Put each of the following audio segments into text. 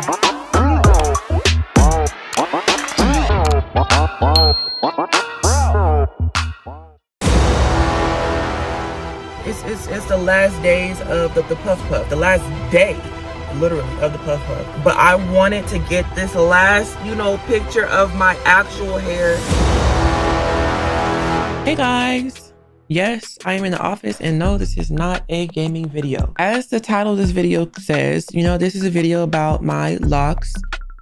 It's the last days of the puff puff, the last day literally of the puff puff, but I wanted to get this last, you know, picture of my actual hair. Hey guys, yes, I am in the office, and no, this is not a gaming video. As the title of this video says, you know, this is a video about my locks,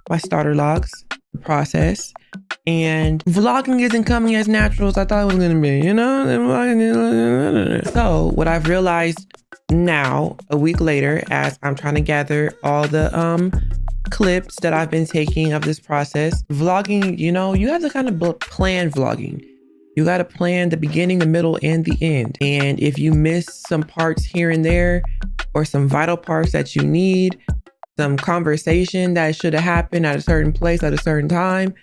my starter locks, the process. And vlogging isn't coming as natural as I thought it was gonna be, you know? So what I've realized now, a week later, as I'm trying to gather all the clips that I've been taking of this process, vlogging, you know, you have to kind of plan vlogging. You got to plan the beginning, the middle, and the end. And if you miss some parts here and there, or some vital parts that you need, some conversation that should have happened at a certain place at a certain time,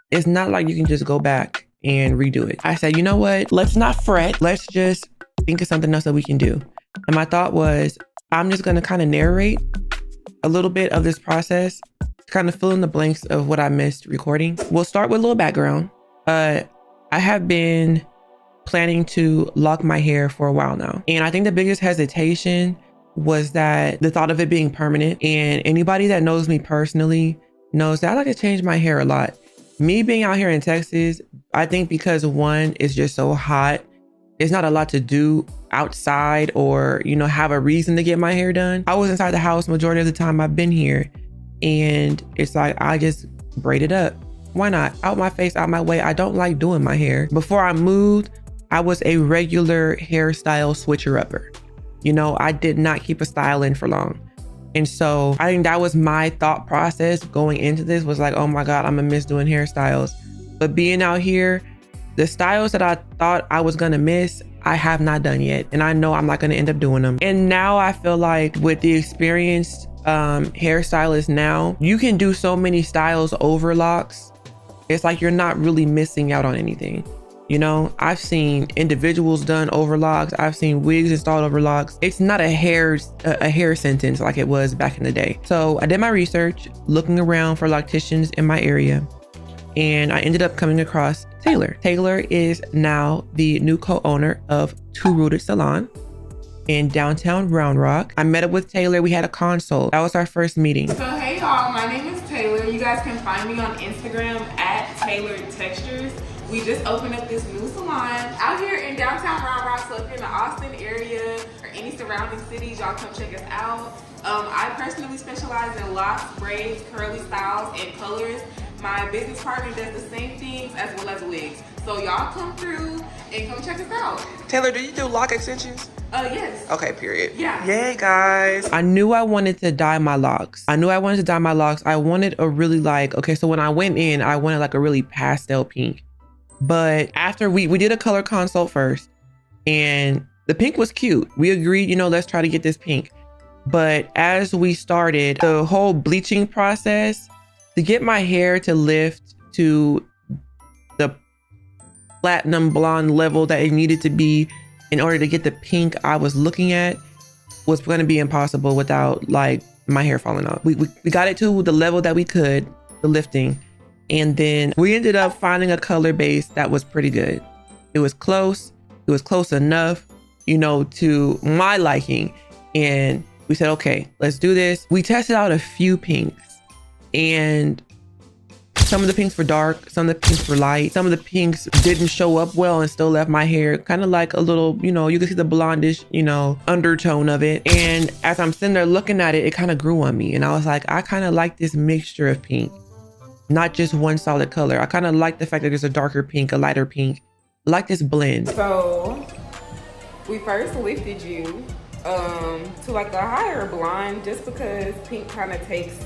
it's not like you can just go back and redo it. I said, you know what? Let's not fret. Let's just think of something else that we can do. And my thought was, I'm just going to kind of narrate a little bit of this process, kind of fill in the blanks of what I missed recording. We'll start with a little background. I have been planning to lock my hair for a while now. And I think the biggest hesitation was that the thought of it being permanent. And anybody that knows me personally knows that I like to change my hair a lot. Me being out here in Texas, I think because one, it's just so hot, there's not a lot to do outside or, you know, have a reason to get my hair done. I was inside the house majority of the time I've been here, and it's like, I just braid it up. Why not? Out my face, out my way. I don't like doing my hair. Before I moved, I was a regular hairstyle switcher-upper. You know, I did not keep a style in for long. And so I think that was my thought process going into this, was like, oh my God, I'm gonna miss doing hairstyles. But being out here, the styles that I thought I was gonna miss, I have not done yet. And I know I'm not gonna end up doing them. And now I feel like with the experienced hairstylist now, you can do so many styles over locks. It's like you're not really missing out on anything. You know, I've seen individuals done overlocks. I've seen wigs installed overlocks. It's not a hair sentence like it was back in the day. So I did my research, looking around for locticians in my area, and I ended up coming across Taylor. Taylor is now the new co-owner of Two Rooted Salon in downtown Round Rock. I met up with Taylor. We had a consult. That was our first meeting. So hey y'all, my name is Taylor. You guys can find me on Instagram at Tailored Textures. We just opened up this new salon out here in downtown Round Rock. So if you're in the Austin area or any surrounding cities, y'all come check us out. I personally specialize in locks, braids, curly styles, and colors. My business partner does the same things as well as wigs. So y'all come through and come check us out. Taylor, do you do lock extensions? Yes. Okay, period. Yeah. Yay, guys. I knew I wanted to dye my locks. I wanted a really okay, so when I went in, I wanted like a really pastel pink. But after we did a color consult first, and the pink was cute. We agreed, you know, let's try to get this pink. But as we started the whole bleaching process, to get my hair to lift to the platinum blonde level that it needed to be in order to get the pink I was looking at, was going to be impossible without like my hair falling off. We got it to the level that we could, the lifting. And then we ended up finding a color base that was pretty good. It was close enough, you know, to my liking. And we said, okay, let's do this. We tested out a few pinks, and some of the pinks were dark, some of the pinks were light, some of the pinks didn't show up well and still left my hair kind of like a little, you know, you can see the blondish, you know, undertone of it. And as I'm sitting there looking at it, it kind of grew on me. And I was like, I kind of like this mixture of pink. Not just one solid color. I kind of like the fact that there's a darker pink, a lighter pink. I like this blend. So we first lifted you to like a higher blonde, just because pink kind of takes,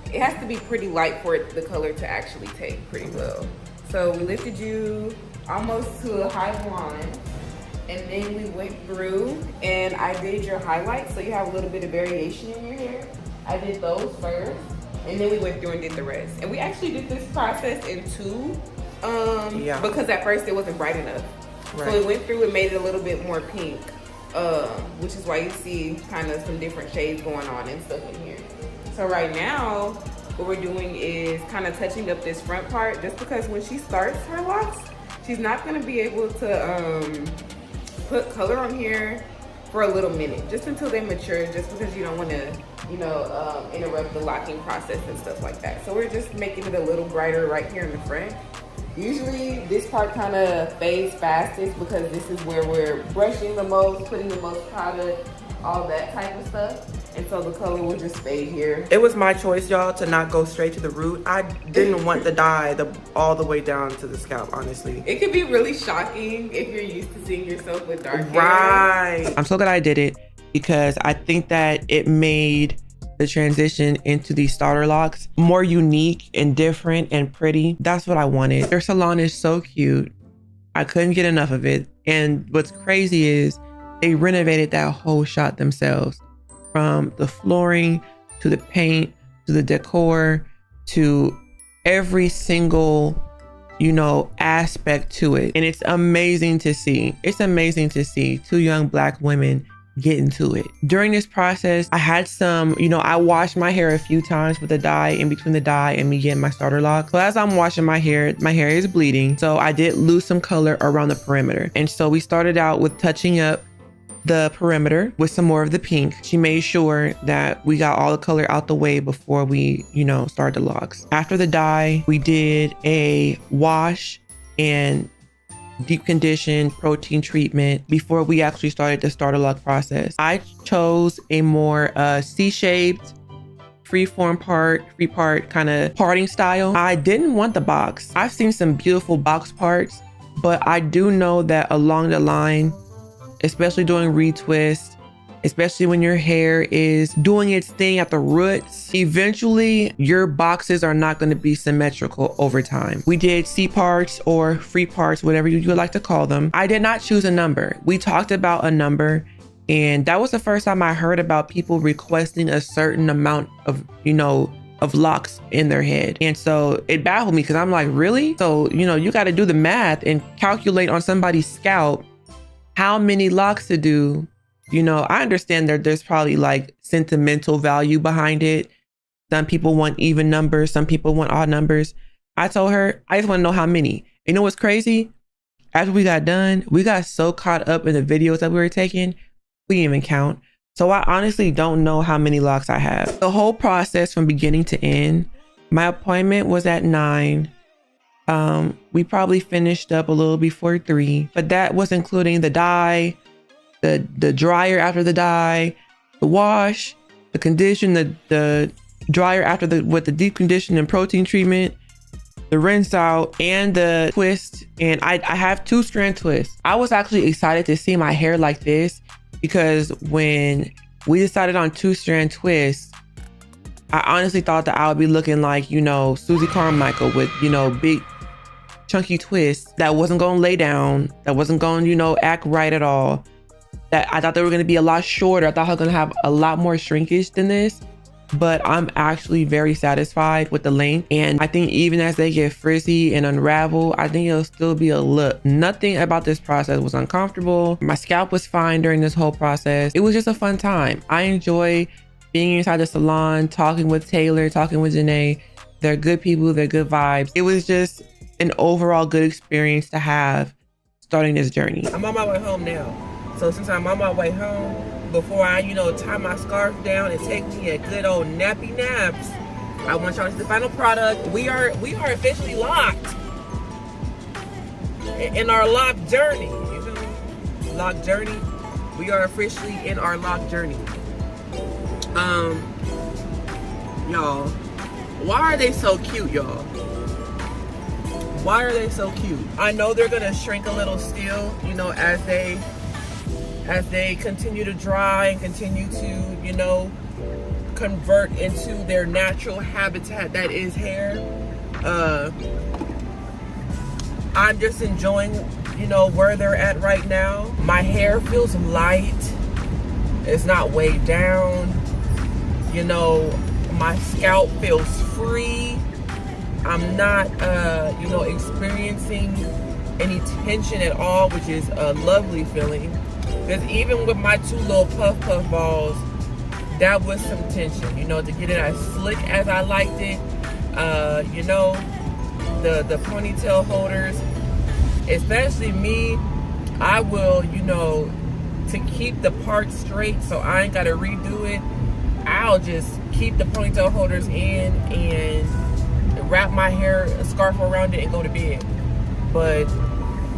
it has to be pretty light for the color to actually take pretty well. So we lifted you almost to a high blonde, and then we went through and I did your highlights, so you have a little bit of variation in your hair. I did those first. And then we went through and did the rest. And we actually did this process in two, because at first it wasn't bright enough. Right. So we went through and made it a little bit more pink, which is why you see kind of some different shades going on and stuff in here. So right now, what we're doing is kind of touching up this front part, just because when she starts her locks, she's not gonna be able to put color on here for a little minute, just until they mature, just because you don't want to, you know, interrupt the locking process and stuff like that. So we're just making it a little brighter right here in the front. Usually this part kind of fades fastest because this is where we're brushing the most, putting the most product, all that type of stuff. And so the color will just fade here. It was my choice, y'all, to not go straight to the root. I didn't want the dye all the way down to the scalp, honestly. It could be really shocking if you're used to seeing yourself with dark hair. Right. I'm so glad I did it because I think that it made the transition into these starter locks more unique and different and pretty. That's what I wanted. Their salon is so cute. I couldn't get enough of it. And what's crazy is they renovated that whole shop themselves, from the flooring to the paint to the decor to every single, you know, aspect to it. And it's amazing to see. It's amazing to see two young Black women get into it. During this process, I had some, you know, I washed my hair a few times with the dye, in between the dye and me getting my starter lock. So as I'm washing my hair is bleeding. So I did lose some color around the perimeter. And so we started out with touching up the perimeter with some more of the pink. She made sure that we got all the color out the way before we, you know, start the locks. After the dye, we did a wash and deep condition protein treatment before we actually started the starter lock process. I chose a more C-shaped, free part kind of parting style. I didn't want the box. I've seen some beautiful box parts, but I do know that along the line, especially doing retwists, especially when your hair is doing its thing at the roots, eventually your boxes are not going to be symmetrical over time. We did C parts or free parts, whatever you would like to call them. I did not choose a number. We talked about a number, and that was the first time I heard about people requesting a certain amount of, you know, of locks in their head. And so it baffled me because I'm like, really? So, you know, you got to do the math and calculate on somebody's scalp how many locks to do. You know, I understand that there's probably like sentimental value behind it. Some people want even numbers. Some people want odd numbers. I told her, I just want to know how many. You know what's crazy? After we got done, we got so caught up in the videos that we were taking, we didn't even count. So I honestly don't know how many locks I have. The whole process from beginning to end, my appointment was at 9. We probably finished up a little before 3, but that was including the dye, the dryer after the dye, the wash, the condition, the dryer after with the deep condition and protein treatment, the rinse out, and the twist. And I have 2-strand twists. I was actually excited to see my hair like this because when we decided on 2-strand twists, I honestly thought that I would be looking like, you know, Susie Carmichael with, you know, big chunky twists that wasn't going to lay down, that wasn't going to, you know, act right at all. That I thought they were going to be a lot shorter. I thought I was going to have a lot more shrinkage than this, but I'm actually very satisfied with the length. And I think even as they get frizzy and unravel, I think it'll still be a look. Nothing about this process was uncomfortable. My scalp was fine during this whole process. It was just a fun time. I enjoy being inside the salon, talking with Taylor, talking with Janae. They're good people. They're good vibes. It was just an overall good experience to have starting this journey. I'm on my way home now. So since I'm on my way home, before I, you know, tie my scarf down and take me a good old nappy naps, I want y'all to see the final product. We are officially locked in our lock journey. You feel me? Lock journey. We are officially in our lock journey. Y'all, why are they so cute, y'all? Why are they so cute? I know they're gonna shrink a little still, you know, as they continue to dry and continue to, you know, convert into their natural habitat that is hair. I'm just enjoying, you know, where they're at right now. My hair feels light. It's not weighed down. You know, my scalp feels free. I'm not, you know, experiencing any tension at all, which is a lovely feeling. Because even with my 2 little puff balls, that was some tension, you know, to get it as slick as I liked it. You know, the ponytail holders, especially me, I will, you know, to keep the part straight so I ain't gotta redo it, I'll just keep the ponytail holders in and wrap my hair, a scarf around it, and go to bed. But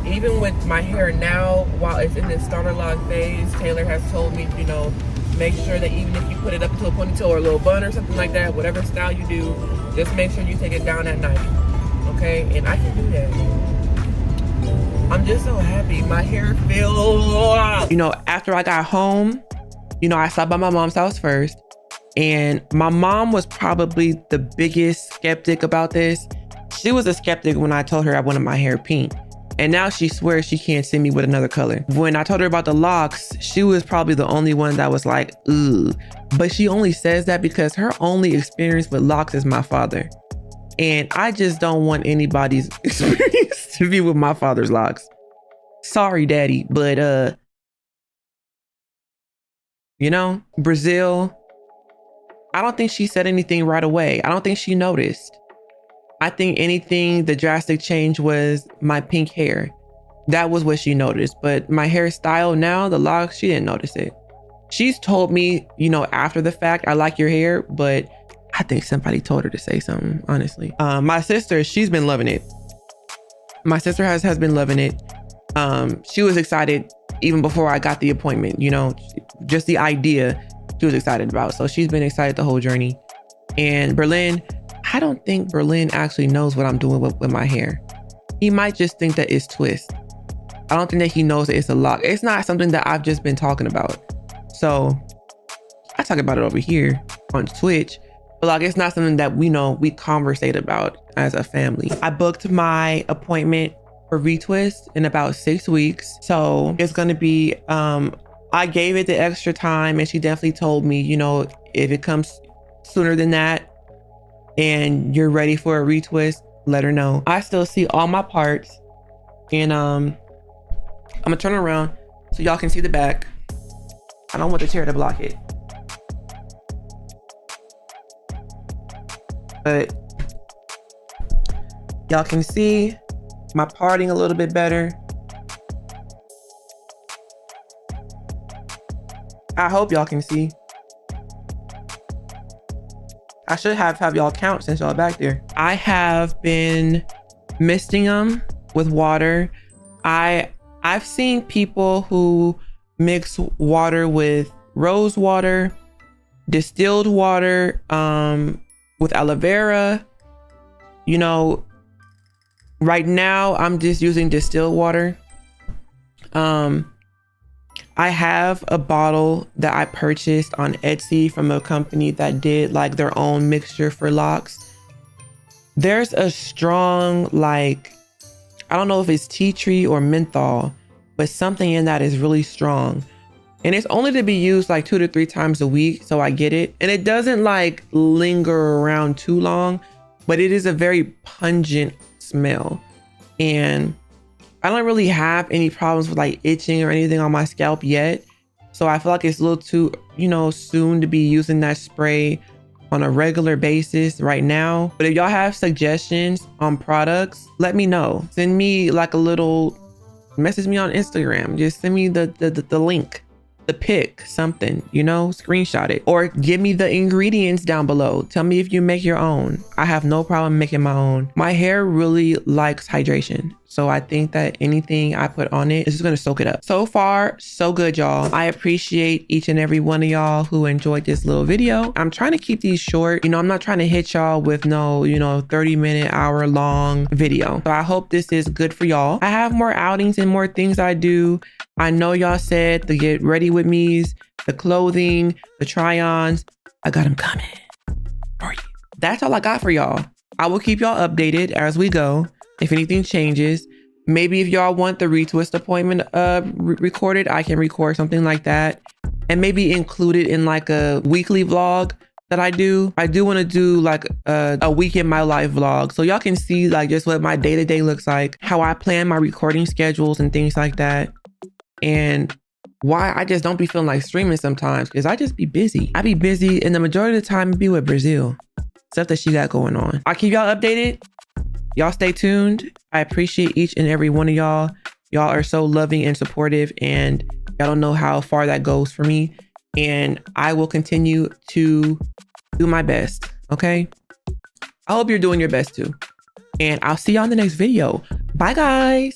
even with my hair now, while it's in this starter lock phase, Taylor has told me, you know, make sure that even if you put it up into a ponytail or a little bun or something like that, whatever style you do, just make sure you take it down at night, okay? And I can do that. I'm just so happy. My hair feels... You know, after I got home, you know, I stopped by my mom's house first, and my mom was probably the biggest skeptic about this. She was a skeptic when I told her I wanted my hair pink. And now she swears she can't see me with another color. When I told her about the locks, she was probably the only one that was like, ugh. But she only says that because her only experience with locks is my father. And I just don't want anybody's experience to be with my father's locks. Sorry, daddy, but you know, Brazil, I don't think she said anything right away. I don't think she noticed. I think the drastic change was my pink hair. That was what she noticed. But my hairstyle now, the locks, she didn't notice it. She's told me, you know, after the fact, I like your hair, but I think somebody told her to say something, honestly. My sister, she's been loving it. My sister has been loving it. She was excited even before I got the appointment, you know, just the idea she was excited about. So she's been excited the whole journey. And Berlin, I don't think Berlin actually knows what I'm doing with my hair. He might just think that it's twist. I don't think that he knows that it's a lock. It's not something that I've just been talking about. So I talk about it over here on Twitch, but like, it's not something that we know, we conversate about as a family. I booked my appointment for retwist in about 6 weeks. So it's gonna be, I gave it the extra time, and she definitely told me, you know, if it comes sooner than that and you're ready for a retwist, let her know. I still see all my parts, and I'm gonna turn around so y'all can see the back. I don't want the chair to block it, but y'all can see my parting a little bit better. I hope y'all can see. I should have y'all count since y'all back there. I have been misting them with water. I've seen people who mix water with rose water, distilled water, with aloe vera. You know, right now I'm just using distilled water. I have a bottle that I purchased on Etsy from a company that did like their own mixture for locks. There's a strong, like, I don't know if it's tea tree or menthol, but something in that is really strong. And it's only to be used like 2 to 3 times a week. So I get it. And it doesn't like linger around too long, but it is a very pungent smell. And I don't really have any problems with like itching or anything on my scalp yet. So I feel like it's a little too, you know, soon to be using that spray on a regular basis right now. But if y'all have suggestions on products, let me know. Send me like a little, message me on Instagram. Just send me the link, the pic, something, you know, screenshot it, or give me the ingredients down below. Tell me if you make your own. I have no problem making my own. My hair really likes hydration. So I think that anything I put on it is just gonna soak it up. So far, so good, y'all. I appreciate each and every one of y'all who enjoyed this little video. I'm trying to keep these short. You know, I'm not trying to hit y'all with no, you know, 30-minute, hour-long video. So I hope this is good for y'all. I have more outings and more things I do. I know y'all said the get ready with me's, the clothing, the try-ons. I got them coming for you. That's all I got for y'all. I will keep y'all updated as we go. If anything changes, maybe if y'all want the retwist appointment recorded, I can record something like that and maybe include it in like a weekly vlog that I do. I do want to do like a week in my life vlog, so y'all can see like just what my day-to-day looks like, how I plan my recording schedules and things like that. And why I just don't be feeling like streaming sometimes, because I just be busy. I be busy, and the majority of the time be with Brazil. Stuff that she got going on. I'll keep y'all updated. Y'all stay tuned. I appreciate each and every one of y'all. Y'all are so loving and supportive, and y'all don't know how far that goes for me. And I will continue to do my best, okay? I hope you're doing your best too. And I'll see y'all in the next video. Bye, guys.